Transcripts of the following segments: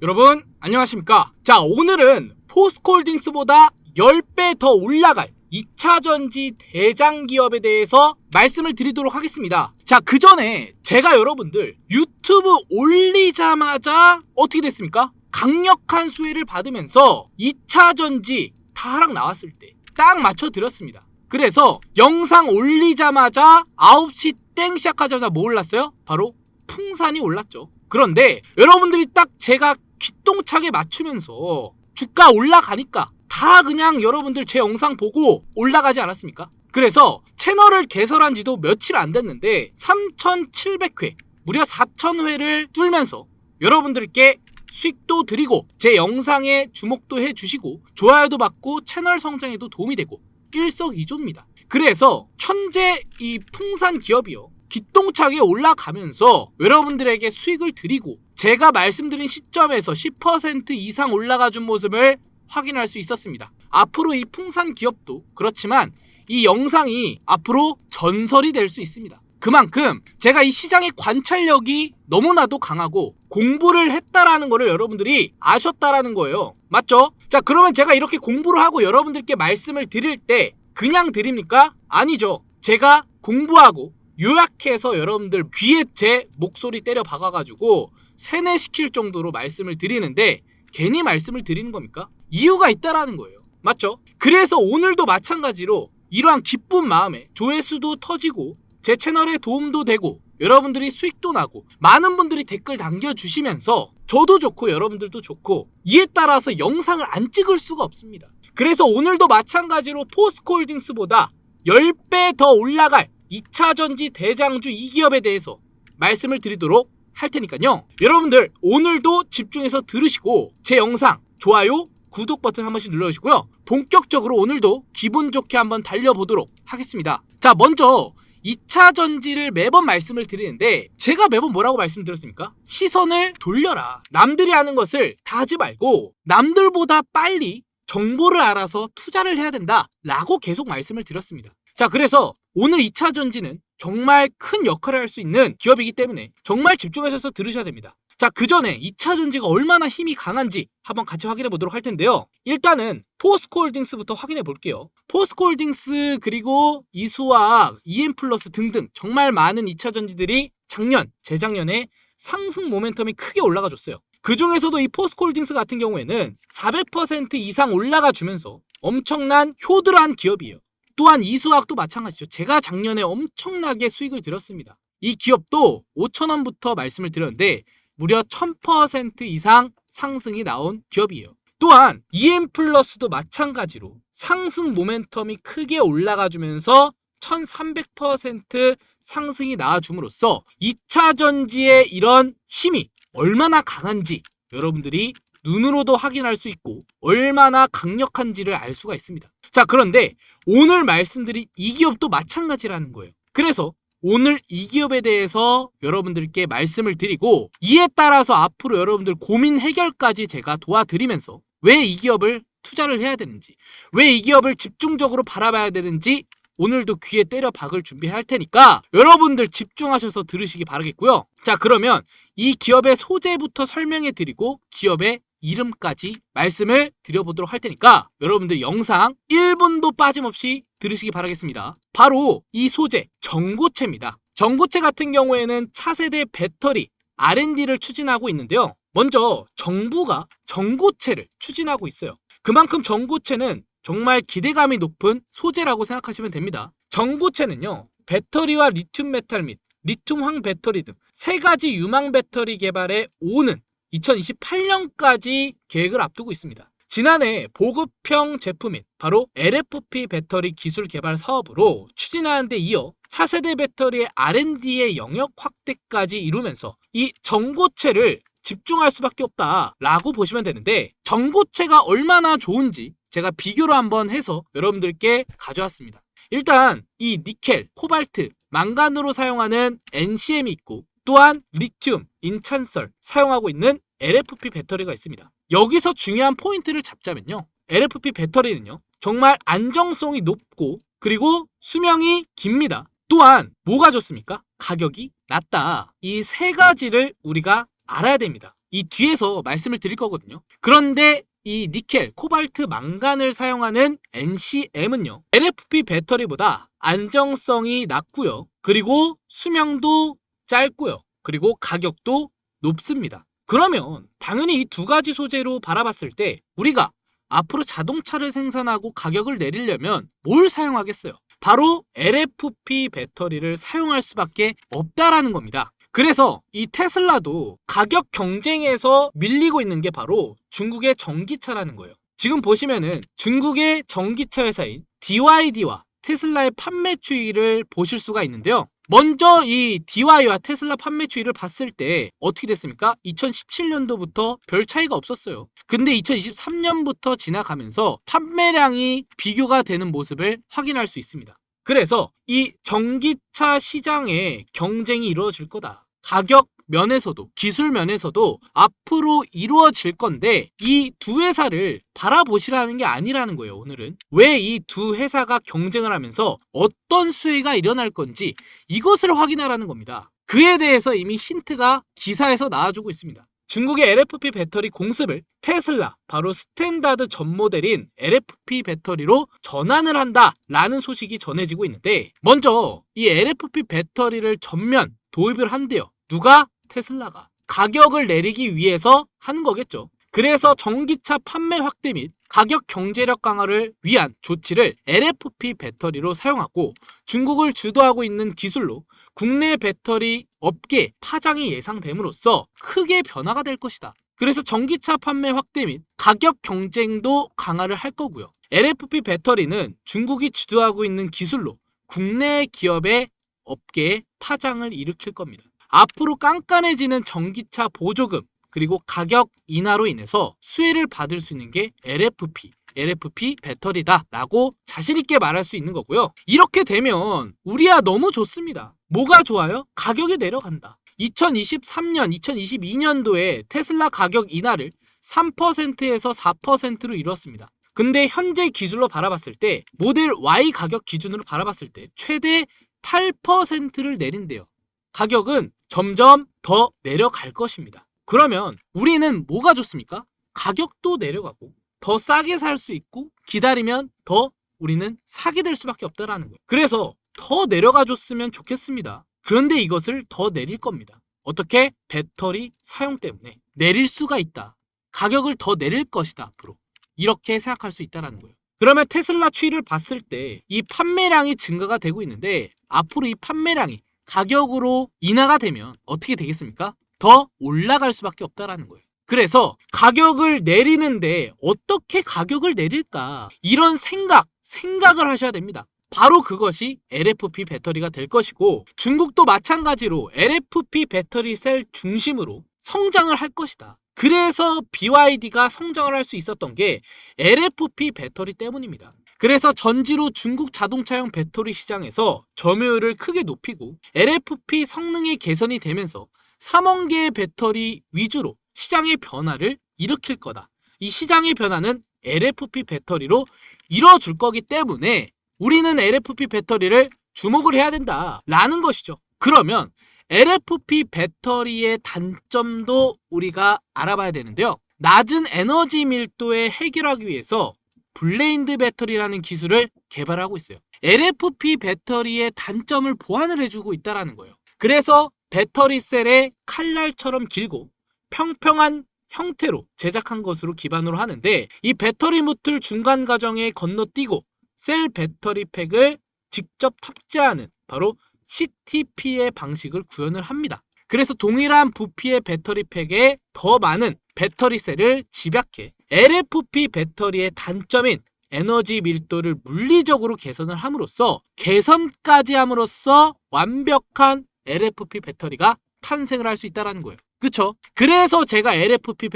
여러분 안녕하십니까. 자, 오늘은 포스코홀딩스보다 10배 더 올라갈 2차전지 대장 기업에 대해서 말씀을 드리도록 하겠습니다. 자, 그 전에 제가 여러분들 유튜브 올리자마자 어떻게 됐습니까? 강력한 수혜를 받으면서 2차전지 다 하락 나왔을 때 딱 맞춰 드렸습니다. 그래서 영상 올리자마자 9시 땡 시작하자마자 뭐 올랐어요? 바로 풍산이 올랐죠. 그런데 여러분들이 딱 제가 기똥차게 맞추면서 주가 올라가니까 다 그냥 여러분들 제 영상 보고 올라가지 않았습니까? 그래서 채널을 개설한 지도 며칠 안 됐는데 3,700회, 무려 4,000회를 뚫면서 여러분들께 수익도 드리고 제 영상에 주목도 해주시고 좋아요도 받고 채널 성장에도 도움이 되고 일석이조입니다. 그래서 현재 이 풍산 기업이요, 기똥차게 올라가면서 여러분들에게 수익을 드리고 제가 말씀드린 시점에서 10% 이상 올라가준 모습을 확인할 수 있었습니다. 앞으로 이 풍산 기업도 그렇지만 이 영상이 앞으로 전설이 될 수 있습니다. 그만큼 제가 이 시장의 관찰력이 너무나도 강하고 공부를 했다라는 거를 여러분들이 아셨다라는 거예요. 맞죠? 자, 그러면 제가 이렇게 공부를 하고 여러분들께 말씀을 드릴 때 그냥 드립니까? 아니죠. 제가 공부하고 요약해서 여러분들 귀에 제 목소리 때려 박아가지고 세뇌시킬 정도로 말씀을 드리는데 괜히 말씀을 드리는 겁니까? 이유가 있다라는 거예요. 맞죠? 그래서 오늘도 마찬가지로 이러한 기쁜 마음에 조회수도 터지고 제 채널에 도움도 되고 여러분들이 수익도 나고 많은 분들이 댓글 남겨주시면서 저도 좋고 여러분들도 좋고 이에 따라서 영상을 안 찍을 수가 없습니다. 그래서 오늘도 마찬가지로 포스코홀딩스보다 10배 더 올라갈 2차전지 대장주 이 기업에 대해서 말씀을 드리도록 할 테니까요. 여러분들 오늘도 집중해서 들으시고 제 영상 좋아요, 구독 버튼 한 번씩 눌러주시고요. 본격적으로 오늘도 기분 좋게 한번 달려보도록 하겠습니다. 자, 먼저 2차전지를 매번 말씀을 드리는데 제가 매번 뭐라고 말씀드렸습니까? 시선을 돌려라. 남들이 하는 것을 다 하지 말고 남들보다 빨리 정보를 알아서 투자를 해야 된다 라고 계속 말씀을 드렸습니다. 자, 그래서 오늘 2차전지는 정말 큰 역할을 할 수 있는 기업이기 때문에 정말 집중하셔서 들으셔야 됩니다. 자, 그 전에 2차전지가 얼마나 힘이 강한지 한번 같이 확인해 보도록 할 텐데요. 일단은 포스코홀딩스부터 확인해 볼게요. 포스코홀딩스 그리고 이수화학, EM플러스 등등 정말 많은 2차전지들이 작년, 재작년에 상승 모멘텀이 크게 올라가 줬어요. 그 중에서도 이 포스코홀딩스 같은 경우에는 400% 이상 올라가 주면서 엄청난 효들한 기업이에요. 또한 이수화학도 마찬가지죠. 제가 작년에 엄청나게 수익을 들었습니다. 이 기업도 5,000원부터 말씀을 드렸는데 무려 1000% 이상 상승이 나온 기업이에요. 또한 EM플러스도 마찬가지로 상승 모멘텀이 크게 올라가주면서 1300% 상승이 나와줌으로써 2차전지의 이런 힘이 얼마나 강한지 여러분들이 눈으로도 확인할 수 있고 얼마나 강력한지를 알 수가 있습니다. 자, 그런데 오늘 말씀드린 이 기업도 마찬가지라는 거예요. 그래서 오늘 이 기업에 대해서 여러분들께 말씀을 드리고 이에 따라서 앞으로 여러분들 고민 해결까지 제가 도와드리면서 왜 이 기업을 투자를 해야 되는지, 왜 이 기업을 집중적으로 바라봐야 되는지 오늘도 귀에 때려 박을 준비할 테니까 여러분들 집중하셔서 들으시기 바라겠고요. 자, 그러면 이 기업의 소재부터 설명해 드리고 기업의 이름까지 말씀을 드려보도록 할 테니까 여러분들 영상 1분도 빠짐없이 들으시기 바라겠습니다. 바로 이 소재, 전고체입니다. 전고체 같은 경우에는 차세대 배터리 R&D를 추진하고 있는데요. 먼저 정부가 전고체를 추진하고 있어요. 그만큼 전고체는 정말 기대감이 높은 소재라고 생각하시면 됩니다. 전고체는요, 배터리와 리튬 메탈 및 리튬황 배터리 등 세 가지 유망 배터리 개발에 오는 2028년까지 계획을 앞두고 있습니다. 지난해 보급형 제품인 바로 LFP 배터리 기술 개발 사업으로 추진하는 데 이어 차세대 배터리의 R&D의 영역 확대까지 이루면서 이 전고체를 집중할 수밖에 없다라고 보시면 되는데, 전고체가 얼마나 좋은지 제가 비교를 한번 해서 여러분들께 가져왔습니다. 일단 이 니켈, 코발트, 망간으로 사용하는 NCM이 있고 또한 리튬, 인찬설 사용하고 있는 LFP 배터리가 있습니다. 여기서 중요한 포인트를 잡자면요, LFP 배터리는요 정말 안정성이 높고 그리고 수명이 깁니다. 또한 뭐가 좋습니까? 가격이 낮다. 이 세 가지를 우리가 알아야 됩니다. 이 뒤에서 말씀을 드릴 거거든요. 그런데 이 니켈, 코발트, 망간을 사용하는 NCM은요, LFP 배터리보다 안정성이 낮고요. 그리고 수명도 짧고요. 그리고 가격도 높습니다. 그러면 당연히 이 두 가지 소재로 바라봤을 때 우리가 앞으로 자동차를 생산하고 가격을 내리려면 뭘 사용하겠어요? 바로 LFP 배터리를 사용할 수밖에 없다라는 겁니다. 그래서 이 테슬라도 가격 경쟁에서 밀리고 있는 게 바로 중국의 전기차라는 거예요. 지금 보시면은 중국의 전기차 회사인 BYD와 테슬라의 판매 추이를 보실 수가 있는데요. 먼저 이 DY와 테슬라 판매 추이를 봤을 때 어떻게 됐습니까? 2017년도부터 별 차이가 없었어요. 근데 2023년부터 지나가면서 판매량이 비교가 되는 모습을 확인할 수 있습니다. 그래서 이 전기차 시장에 경쟁이 이루어질 거다. 가격 면에서도 기술 면에서도 앞으로 이루어질 건데 이 두 회사를 바라보시라는 게 아니라는 거예요. 오늘은 왜 이 두 회사가 경쟁을 하면서 어떤 수혜가 일어날 건지 이것을 확인하라는 겁니다. 그에 대해서 이미 힌트가 기사에서 나와주고 있습니다. 중국의 LFP 배터리 공습을 테슬라, 바로 스탠다드 전 모델인 LFP 배터리로 전환을 한다라는 소식이 전해지고 있는데, 먼저 이 LFP 배터리를 전면 도입을 한대요. 누가? 테슬라가. 가격을 내리기 위해서 하는 거겠죠. 그래서 전기차 판매 확대 및 가격 경제력 강화를 위한 조치를 LFP 배터리로 사용하고, 중국을 주도하고 있는 기술로 국내 배터리 업계 파장이 예상됨으로써 크게 변화가 될 것이다. 그래서 전기차 판매 확대 및 가격 경쟁도 강화를 할 거고요. LFP 배터리는 중국이 주도하고 있는 기술로 국내 기업의 업계에 파장을 일으킬 겁니다. 앞으로 깐깐해지는 전기차 보조금 그리고 가격 인하로 인해서 수혜를 받을 수 있는 게 LFP 배터리다라고 자신있게 말할 수 있는 거고요. 이렇게 되면 우리야 너무 좋습니다. 뭐가 좋아요? 가격이 내려간다. 2023년, 2022년도에 테슬라 가격 인하를 3%에서 4%로 이뤘습니다. 근데 현재 기준으로 바라봤을 때 모델 Y 가격 기준으로 바라봤을 때 최대 8%를 내린대요. 가격은 점점 더 내려갈 것입니다. 그러면 우리는 뭐가 좋습니까? 가격도 내려가고 더 싸게 살 수 있고 기다리면 더 우리는 사게 될 수밖에 없다라는 거예요. 그래서 더 내려가 줬으면 좋겠습니다. 그런데 이것을 더 내릴 겁니다. 어떻게? 배터리 사용 때문에 내릴 수가 있다. 가격을 더 내릴 것이다 앞으로. 이렇게 생각할 수 있다는 거예요. 그러면 테슬라 추이를 봤을 때 이 판매량이 증가가 되고 있는데 앞으로 이 판매량이 가격으로 인하가 되면 어떻게 되겠습니까? 더 올라갈 수밖에 없다라는 거예요. 그래서 가격을 내리는데 어떻게 가격을 내릴까? 이런 생각을 하셔야 됩니다. 바로 그것이 LFP 배터리가 될 것이고, 중국도 마찬가지로 LFP 배터리 셀 중심으로 성장을 할 것이다. 그래서 BYD가 성장을 할 수 있었던 게 LFP 배터리 때문입니다. 그래서 전지로 중국 자동차용 배터리 시장에서 점유율을 크게 높이고 LFP 성능의 개선이 되면서 3억 개의 배터리 위주로 시장의 변화를 일으킬 거다. 이 시장의 변화는 LFP 배터리로 이뤄줄 거기 때문에 우리는 LFP 배터리를 주목을 해야 된다라는 것이죠. 그러면 LFP 배터리의 단점도 우리가 알아봐야 되는데요. 낮은 에너지 밀도에 해결하기 위해서 블레인드 배터리라는 기술을 개발하고 있어요. LFP 배터리의 단점을 보완을 해주고 있다는 거예요. 그래서 배터리 셀의 칼날처럼 길고 평평한 형태로 제작한 것으로 기반으로 하는데, 이 배터리 모듈 중간 과정에 건너뛰고 셀 배터리 팩을 직접 탑재하는 바로 CTP의 방식을 구현을 합니다. 그래서 동일한 부피의 배터리 팩에 더 많은 배터리 셀을 집약해 LFP 배터리의 단점인 에너지 밀도를 물리적으로 개선을 함으로써 완벽한 LFP 배터리가 탄생을 할 수 있다는 거예요. 그쵸? 그래서 제가 LFP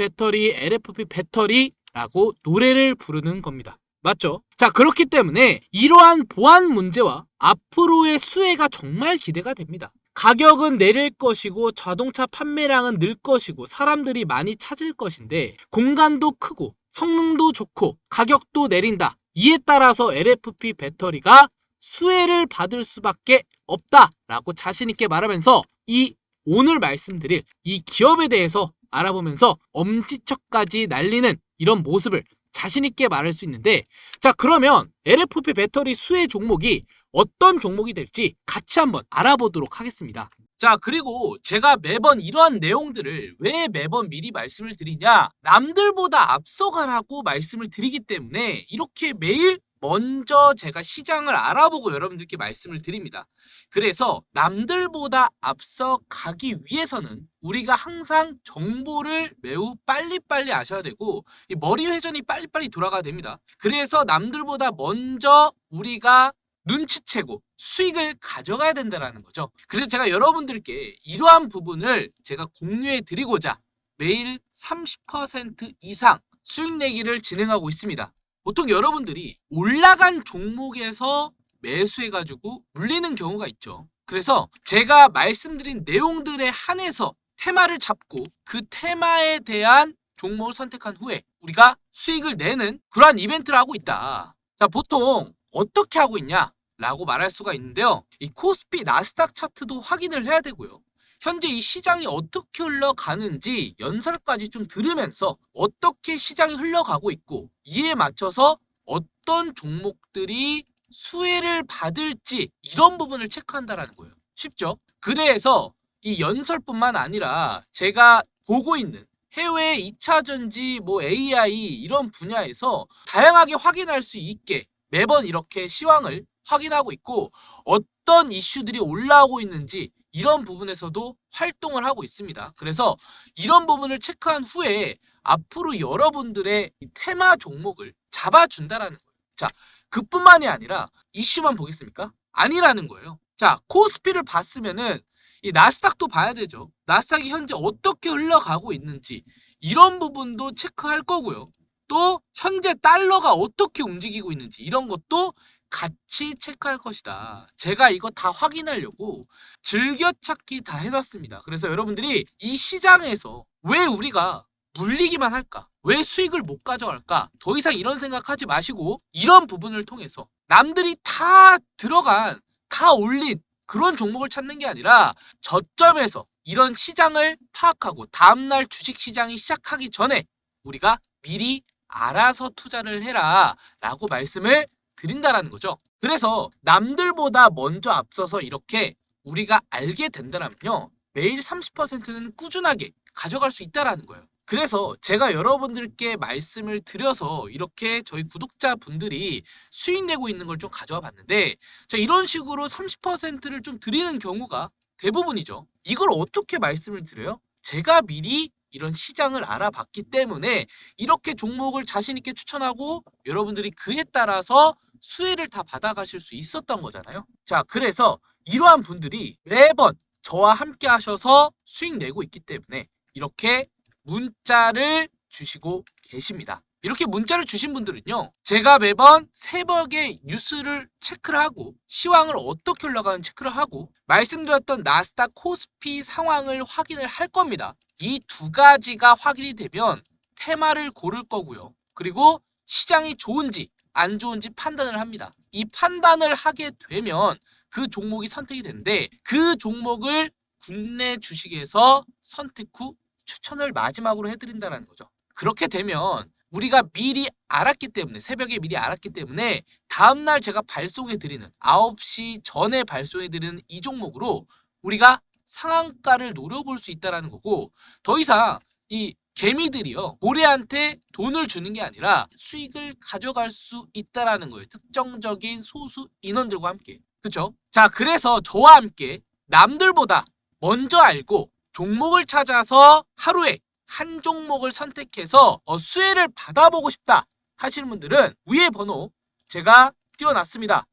배터리라고 노래를 부르는 겁니다. 맞죠? 자, 그렇기 때문에 이러한 보안 문제와 앞으로의 수혜가 정말 기대가 됩니다. 가격은 내릴 것이고 자동차 판매량은 늘 것이고 사람들이 많이 찾을 것인데, 공간도 크고 성능도 좋고 가격도 내린다. 이에 따라서 LFP 배터리가 수혜를 받을 수밖에 없다라고 자신있게 말하면서 이 오늘 말씀드릴 이 기업에 대해서 알아보면서 엄지척까지 날리는 이런 모습을 자신있게 말할 수 있는데, 자, 그러면 LFP 배터리 수혜 종목이 어떤 종목이 될지 같이 한번 알아보도록 하겠습니다. 자, 그리고 제가 매번 이러한 내용들을 왜 매번 미리 말씀을 드리냐, 남들보다 앞서가라고 말씀을 드리기 때문에 이렇게 매일 먼저 제가 시장을 알아보고 여러분들께 말씀을 드립니다. 그래서 남들보다 앞서 가기 위해서는 우리가 항상 정보를 매우 빨리빨리 아셔야 되고, 이 머리 회전이 빨리빨리 돌아가야 됩니다. 그래서 남들보다 먼저 우리가 눈치채고 수익을 가져가야 된다는 거죠. 그래서 제가 여러분들께 이러한 부분을 제가 공유해 드리고자 매일 30% 이상 수익 내기를 진행하고 있습니다. 보통 여러분들이 올라간 종목에서 매수해가지고 물리는 경우가 있죠. 그래서 제가 말씀드린 내용들에 한해서 테마를 잡고 그 테마에 대한 종목을 선택한 후에 우리가 수익을 내는 그러한 이벤트를 하고 있다. 자, 보통 어떻게 하고 있냐 라고 말할 수가 있는데요. 이 코스피 나스닥 차트도 확인을 해야 되고요. 현재 이 시장이 어떻게 흘러가는지 연설까지 좀 들으면서 어떻게 시장이 흘러가고 있고 이에 맞춰서 어떤 종목들이 수혜를 받을지 이런 부분을 체크한다라는 거예요. 쉽죠? 그래서 이 연설뿐만 아니라 제가 보고 있는 해외 2차전지, AI 이런 분야에서 다양하게 확인할 수 있게 매번 이렇게 시황을 확인하고 있고, 어떤 이슈들이 올라오고 있는지 이런 부분에서도 활동을 하고 있습니다. 그래서 이런 부분을 체크한 후에 앞으로 여러분들의 테마 종목을 잡아준다라는 거예요. 자, 그뿐만이 아니라 이슈만 보겠습니까? 아니라는 거예요. 자, 코스피를 봤으면은 이 나스닥도 봐야 되죠. 나스닥이 현재 어떻게 흘러가고 있는지 이런 부분도 체크할 거고요. 또 현재 달러가 어떻게 움직이고 있는지 이런 것도 같이 체크할 것이다. 제가 이거 다 확인하려고 즐겨찾기 다 해놨습니다. 그래서 여러분들이 이 시장에서 왜 우리가 물리기만 할까? 왜 수익을 못 가져갈까? 더 이상 이런 생각하지 마시고 이런 부분을 통해서 남들이 다 들어간, 다 올린 그런 종목을 찾는 게 아니라 저점에서 이런 시장을 파악하고 다음날 주식시장이 시작하기 전에 우리가 미리 알아서 투자를 해라 라고 말씀을 드린다라는 거죠. 그래서 남들보다 먼저 앞서서 이렇게 우리가 알게 된다면요, 매일 30%는 꾸준하게 가져갈 수 있다라는 거예요. 그래서 제가 여러분들께 말씀을 드려서 이렇게 저희 구독자분들이 수익 내고 있는 걸 좀 가져와 봤는데, 자, 이런 식으로 30%를 좀 드리는 경우가 대부분이죠. 이걸 어떻게 말씀을 드려요? 제가 미리 이런 시장을 알아봤기 때문에 이렇게 종목을 자신 있게 추천하고 여러분들이 그에 따라서 수혜를 다 받아가실 수 있었던 거잖아요. 자, 그래서 이러한 분들이 매번 저와 함께 하셔서 수익 내고 있기 때문에 이렇게 문자를 주시고 계십니다. 이렇게 문자를 주신 분들은요, 제가 매번 새벽에 뉴스를 체크를 하고 시황을 어떻게 흘러가는지 체크를 하고 말씀드렸던 나스닥 코스피 상황을 확인을 할 겁니다. 이 두 가지가 확인이 되면 테마를 고를 거고요. 그리고 시장이 좋은지 안 좋은지 판단을 합니다. 이 판단을 하게 되면 그 종목이 선택이 되는데, 그 종목을 국내 주식에서 선택 후 추천을 마지막으로 해드린다는 거죠. 그렇게 되면 우리가 미리 알았기 때문에, 새벽에 미리 알았기 때문에 다음날 제가 발송해드리는 9시 전에 발송해드리는 이 종목으로 우리가 상한가를 노려볼 수 있다는 거고, 더 이상 이 개미들이요, 고래한테 돈을 주는 게 아니라 수익을 가져갈 수 있다는 거예요. 특정적인 소수 인원들과 함께. 그쵸? 자, 그래서 저와 함께 남들보다 먼저 알고 종목을 찾아서 하루에 한 종목을 선택해서 수혜를 받아보고 싶다 하시는 분들은 위에 번호 제가 띄워놨습니다.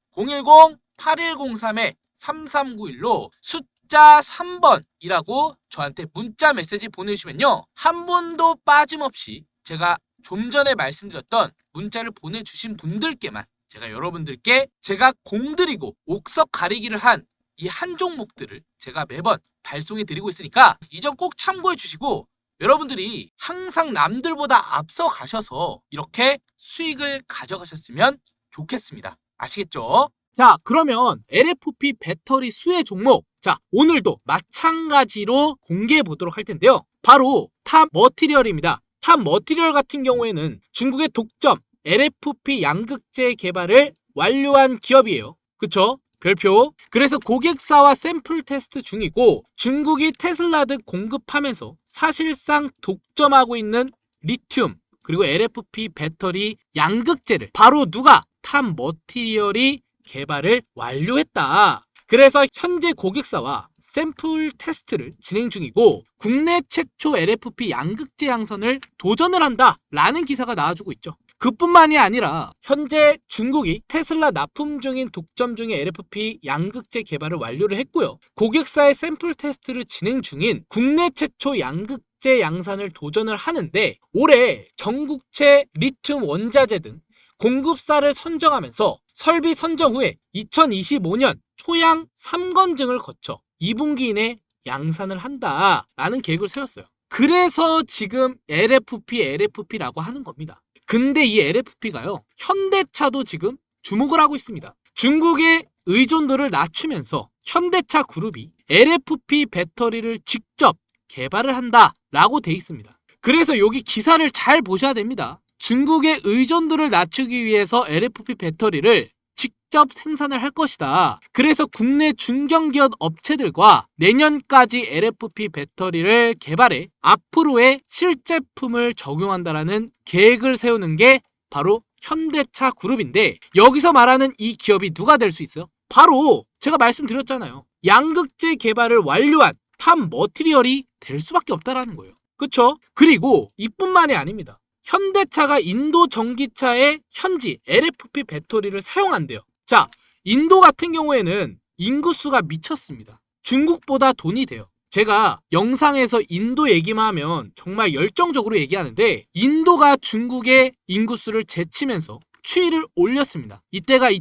010-8103-3391로 숫자 3번이라고 저한테 문자 메시지 보내주시면요, 한 번도 빠짐없이 제가 좀 전에 말씀드렸던 문자를 보내주신 분들께만 제가 여러분들께 제가 공들이고 옥석 가리기를 한 이 한 종목들을 제가 매번 발송해 드리고 있으니까 이 점 꼭 참고해 주시고 여러분들이 항상 남들보다 앞서 가셔서 이렇게 수익을 가져가셨으면 좋겠습니다. 아시겠죠? 자, 그러면 LFP 배터리 수혜 종목, 자, 오늘도 마찬가지로 공개해 보도록 할 텐데요. 바로 탑 머티리얼입니다. 탑 머티리얼 같은 경우에는 중국의 독점 LFP 양극재 개발을 완료한 기업이에요. 그쵸? 별표. 그래서 고객사와 샘플 테스트 중이고 중국이 테슬라 등 공급하면서 사실상 독점하고 있는 리튬 그리고 LFP 배터리 양극재를 바로 누가? 탑 머티리얼이 개발을 완료했다. 그래서 현재 고객사와 샘플 테스트를 진행 중이고 국내 최초 LFP 양극재 양선을 도전을 한다 라는 기사가 나와주고 있죠. 그뿐만이 아니라 현재 중국이 테슬라 납품 중인 독점 중의 LFP 양극재 개발을 완료를 했고요. 고객사의 샘플 테스트를 진행 중인 국내 최초 양극재 양산을 도전을 하는데 올해 전국체 리튬 원자재 등 공급사를 선정하면서 설비 선정 후에 2025년 초양 3건증을 거쳐 2분기 이내 양산을 한다라는 계획을 세웠어요. 그래서 지금 LFP라고 하는 겁니다. 근데 이 LFP가요, 현대차도 지금 주목을 하고 있습니다. 중국의 의존도를 낮추면서 현대차 그룹이 LFP 배터리를 직접 개발을 한다라고 돼 있습니다. 그래서 여기 기사를 잘 보셔야 됩니다. 중국의 의존도를 낮추기 위해서 LFP 배터리를 직접 생산을 할 것이다. 그래서 국내 중견기업 업체들과 내년까지 LFP 배터리를 개발해 앞으로의 실제품을 적용한다라는 계획을 세우는 게 바로 현대차 그룹인데 여기서 말하는 이 기업이 누가 될 수 있어요? 바로 제가 말씀드렸잖아요. 양극재 개발을 완료한 탑 머티리얼이 될 수밖에 없다라는 거예요. 그쵸? 그리고 이뿐만이 아닙니다. 현대차가 인도 전기차의 현지 LFP 배터리를 사용한대요. 자, 인도 같은 경우에는 인구수가 미쳤습니다. 중국보다 돈이 돼요. 제가 영상에서 인도 얘기만 하면 정말 열정적으로 얘기하는데 인도가 중국의 인구수를 제치면서 추이를 올렸습니다. 이때가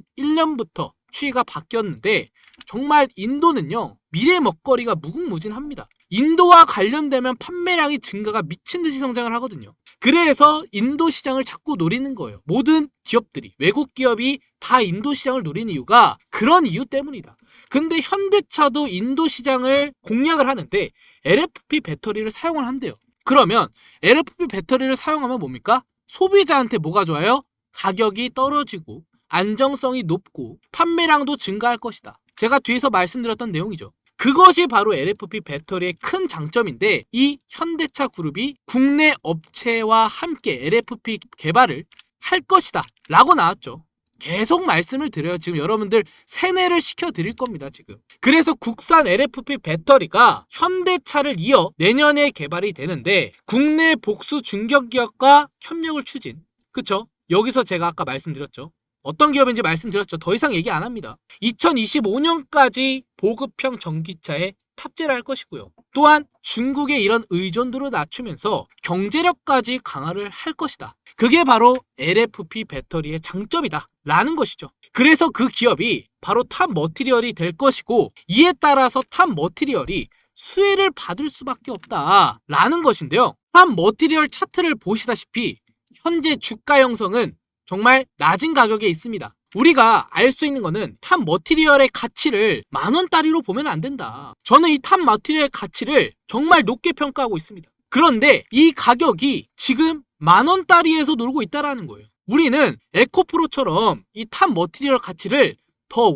2021년부터 추이가 바뀌었는데 정말 인도는요, 미래 먹거리가 무궁무진합니다. 인도와 관련되면 판매량이 증가가 미친듯이 성장을 하거든요. 그래서 인도 시장을 자꾸 노리는 거예요. 모든 기업들이, 외국 기업이 다 인도 시장을 노리는 이유가 그런 이유 때문이다. 근데 현대차도 인도 시장을 공략을 하는데 LFP 배터리를 사용을 한대요. 그러면 LFP 배터리를 사용하면 뭡니까? 소비자한테 뭐가 좋아요? 가격이 떨어지고 안정성이 높고 판매량도 증가할 것이다. 제가 뒤에서 말씀드렸던 내용이죠. 그것이 바로 LFP 배터리의 큰 장점인데 이 현대차 그룹이 국내 업체와 함께 LFP 개발을 할 것이다 라고 나왔죠. 계속 말씀을 드려요. 지금 여러분들 세뇌를 시켜드릴 겁니다. 지금. 그래서 국산 LFP 배터리가 현대차를 이어 내년에 개발이 되는데 국내 복수 중견기업과 협력을 추진. 그쵸? 여기서 제가 아까 말씀드렸죠. 어떤 기업인지 말씀드렸죠. 더 이상 얘기 안 합니다. 2025년까지 보급형 전기차에 탑재를 할 것이고요. 또한 중국의 이런 의존도를 낮추면서 경제력까지 강화를 할 것이다. 그게 바로 LFP 배터리의 장점이다 라는 것이죠. 그래서 그 기업이 바로 탑 머티리얼이 될 것이고 이에 따라서 탑 머티리얼이 수혜를 받을 수밖에 없다 라는 것인데요. 탑 머티리얼 차트를 보시다시피 현재 주가 형성은 정말 낮은 가격에 있습니다. 우리가 알 수 있는 거는 탑 머티리얼의 가치를 만원짜리로 보면 안 된다. 저는 이 탑 머티리얼 가치를 정말 높게 평가하고 있습니다. 그런데 이 가격이 지금 만원짜리에서 놀고 있다라는 거예요. 우리는 에코프로처럼 이 탑 머티리얼 가치를 더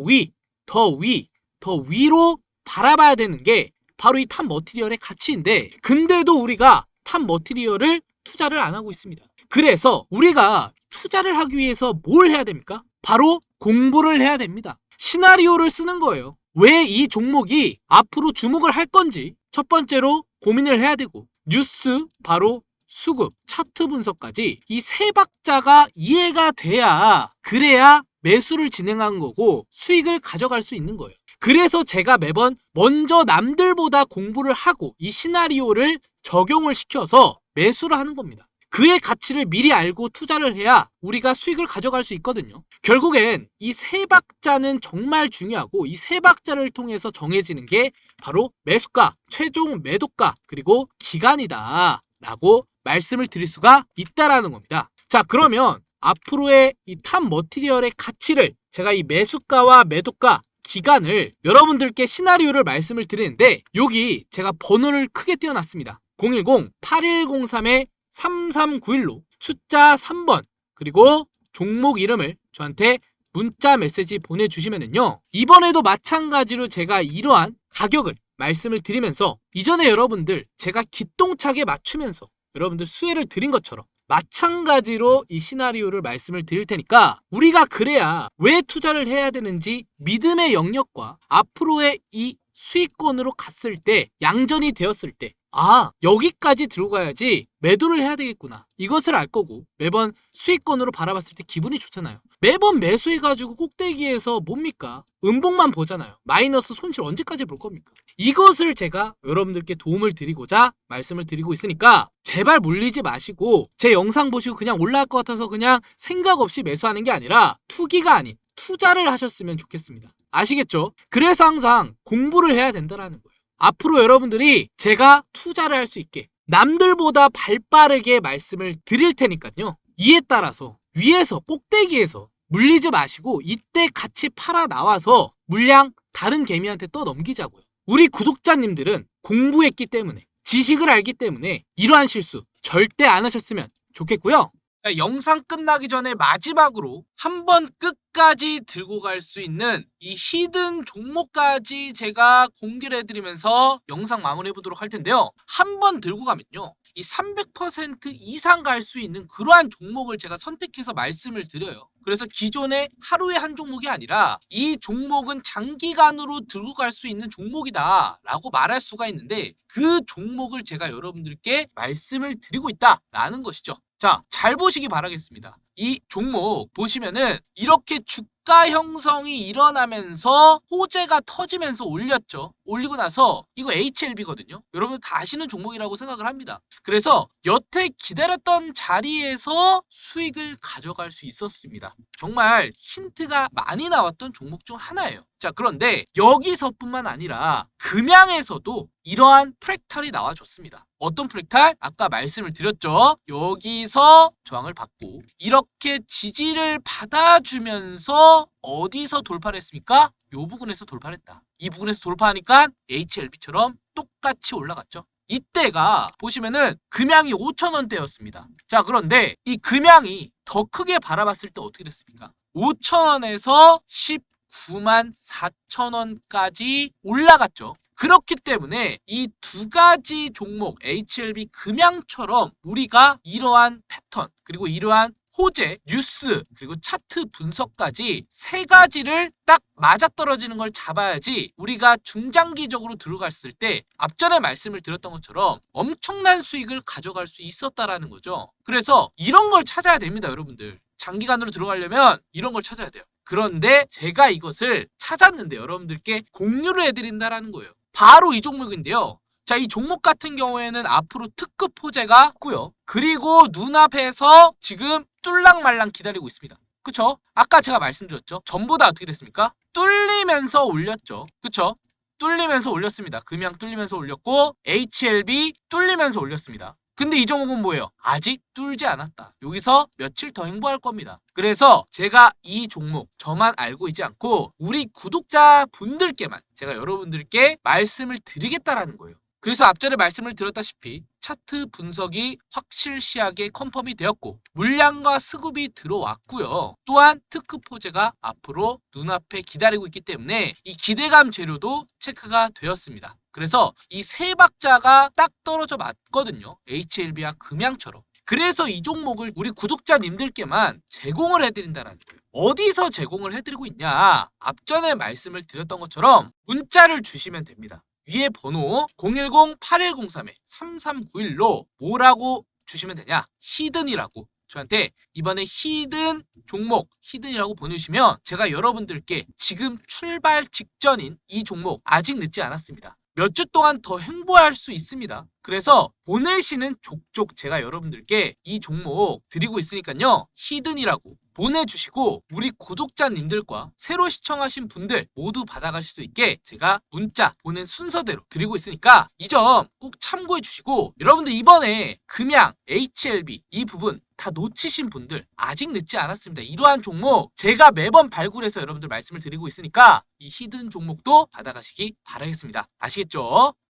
위로 바라봐야 되는 게 바로 이 탑 머티리얼의 가치인데 근데도 우리가 탑 머티리얼을 투자를 안 하고 있습니다. 그래서 우리가 투자를 하기 위해서 뭘 해야 됩니까? 바로 공부를 해야 됩니다. 시나리오를 쓰는 거예요. 왜 이 종목이 앞으로 주목을 할 건지 첫 번째로 고민을 해야 되고 뉴스, 바로 수급, 차트 분석까지 이 세 박자가 이해가 돼야 그래야 매수를 진행한 거고 수익을 가져갈 수 있는 거예요. 그래서 제가 매번 먼저 남들보다 공부를 하고 이 시나리오를 적용을 시켜서 매수를 하는 겁니다. 그의 가치를 미리 알고 투자를 해야 우리가 수익을 가져갈 수 있거든요. 결국엔 이 세 박자는 정말 중요하고 이 세 박자를 통해서 정해지는 게 바로 매수가, 최종 매도가, 그리고 기간이다 라고 말씀을 드릴 수가 있다라는 겁니다. 자, 그러면 앞으로의 이 탑 머티리얼의 가치를 제가 이 매수가와 매도가, 기간을 여러분들께 시나리오를 말씀을 드리는데 여기 제가 번호를 크게 띄워놨습니다. 010-8103-3391로 숫자 3번 그리고 종목 이름을 저한테 문자 메시지 보내주시면은요, 이번에도 마찬가지로 제가 이러한 가격을 말씀을 드리면서 이전에 여러분들 제가 기똥차게 맞추면서 여러분들 수혜를 드린 것처럼 마찬가지로 이 시나리오를 말씀을 드릴 테니까 우리가 그래야 왜 투자를 해야 되는지 믿음의 영역과 앞으로의 이 수익권으로 갔을 때, 양전이 되었을 때, 아, 여기까지 들고 가야지 매도를 해야 되겠구나, 이것을 알 거고, 매번 수익권으로 바라봤을 때 기분이 좋잖아요. 매번 매수해가지고 꼭대기에서 뭡니까? 음봉만 보잖아요. 마이너스 손실 언제까지 볼 겁니까? 이것을 제가 여러분들께 도움을 드리고자 말씀을 드리고 있으니까 제발 물리지 마시고 제 영상 보시고 그냥 올라갈 것 같아서 그냥 생각 없이 매수하는 게 아니라 투기가 아닌 투자를 하셨으면 좋겠습니다. 아시겠죠? 그래서 항상 공부를 해야 된다는 거예요. 앞으로 여러분들이 제가 투자를 할 수 있게 남들보다 발빠르게 말씀을 드릴 테니까요. 이에 따라서 위에서 꼭대기에서 물리지 마시고 이때 같이 팔아 나와서 물량 다른 개미한테 또 넘기자고요. 우리 구독자님들은 공부했기 때문에, 지식을 알기 때문에 이러한 실수 절대 안 하셨으면 좋겠고요. 자, 영상 끝나기 전에 마지막으로 한번 끝까지 들고 갈 수 있는 이 히든 종목까지 제가 공개를 해드리면서 영상 마무리해보도록 할 텐데요. 한번 들고 가면요, 이 300% 이상 갈 수 있는 그러한 종목을 제가 선택해서 말씀을 드려요. 그래서 기존에 하루에 한 종목이 아니라 이 종목은 장기간으로 들고 갈 수 있는 종목이다 라고 말할 수가 있는데, 그 종목을 제가 여러분들께 말씀을 드리고 있다라는 것이죠. 자, 잘 보시기 바라겠습니다. 이 종목 보시면은 이렇게 주가 형성이 일어나면서 호재가 터지면서 올렸죠. 올리고 나서 이거 HLB거든요. 여러분 다 아시는 종목이라고 생각을 합니다. 그래서 여태 기다렸던 자리에서 수익을 가져갈 수 있었습니다. 정말 힌트가 많이 나왔던 종목 중 하나예요. 자, 그런데 여기서뿐만 아니라 금양에서도 이러한 프랙탈이 나와줬습니다. 어떤 프랙탈? 아까 말씀을 드렸죠. 여기서 저항을 받고 이렇게 지지를 받아주면서 어디서 돌파를 했습니까? 이 부분에서 돌파를 했다. 이 부분에서 돌파하니까 HLB처럼 똑같이 올라갔죠. 이때가 보시면은 금양이 5,000원대였습니다. 자, 그런데 이 금양이 더 크게 바라봤을 때 어떻게 됐습니까? 5,000원에서 194,000원까지 올라갔죠. 그렇기 때문에 이 두 가지 종목 HLB 금양처럼 우리가 이러한 패턴, 그리고 이러한 호재, 뉴스, 그리고 차트 분석까지 세 가지를 딱 맞아떨어지는 걸 잡아야지 우리가 중장기적으로 들어갔을 때 앞전에 말씀을 드렸던 것처럼 엄청난 수익을 가져갈 수 있었다라는 거죠. 그래서 이런 걸 찾아야 됩니다, 여러분들. 장기간으로 들어가려면 이런 걸 찾아야 돼요. 그런데 제가 이것을 찾았는데 여러분들께 공유를 해드린다라는 거예요. 바로 이 종목인데요. 자, 이 종목 같은 경우에는 앞으로 특급 호재가 있고요. 그리고 눈앞에서 지금 뚫랑말랑 기다리고 있습니다. 그쵸? 아까 제가 말씀드렸죠. 전부 다 어떻게 됐습니까? 뚫리면서 올렸죠. 그쵸? 뚫리면서 올렸습니다. 금양 뚫리면서 올렸고 HLB 뚫리면서 올렸습니다. 근데 이 종목은 뭐예요? 아직 뚫지 않았다. 여기서 며칠 더 행보할 겁니다. 그래서 제가 이 종목 저만 알고 있지 않고 우리 구독자분들께만 제가 여러분들께 말씀을 드리겠다라는 거예요. 그래서 앞전에 말씀을 드렸다시피 차트 분석이 확실시하게 컨펌이 되었고 물량과 수급이 들어왔고요. 또한 특급 호재가 앞으로 눈앞에 기다리고 있기 때문에 이 기대감 재료도 체크가 되었습니다. 그래서 이 세 박자가 딱 떨어져 맞거든요. HLB와 금양처럼. 그래서 이 종목을 우리 구독자님들께만 제공을 해드린다는 거예요. 어디서 제공을 해드리고 있냐? 앞전에 말씀을 드렸던 것처럼 문자를 주시면 됩니다. 위에 번호 010-8103-3391로 뭐라고 주시면 되냐? 히든이라고. 저한테 이번에 히든 종목, 히든이라고 보내주시면 제가 여러분들께 지금 출발 직전인 이 종목 아직 늦지 않았습니다. 몇 주 동안 더 행보할 수 있습니다. 그래서 보내시는 족족 제가 여러분들께 이 종목 드리고 있으니까요. 히든이라고 보내주시고 우리 구독자님들과 새로 시청하신 분들 모두 받아가실 수 있게 제가 문자 보낸 순서대로 드리고 있으니까 이 점 꼭 참고해 주시고 여러분들 이번에 금양, HLB 이 부분 다 놓치신 분들 아직 늦지 않았습니다. 이러한 종목 제가 매번 발굴해서 여러분들 말씀을 드리고 있으니까 이 히든 종목도 받아가시기 바라겠습니다. 아시겠죠?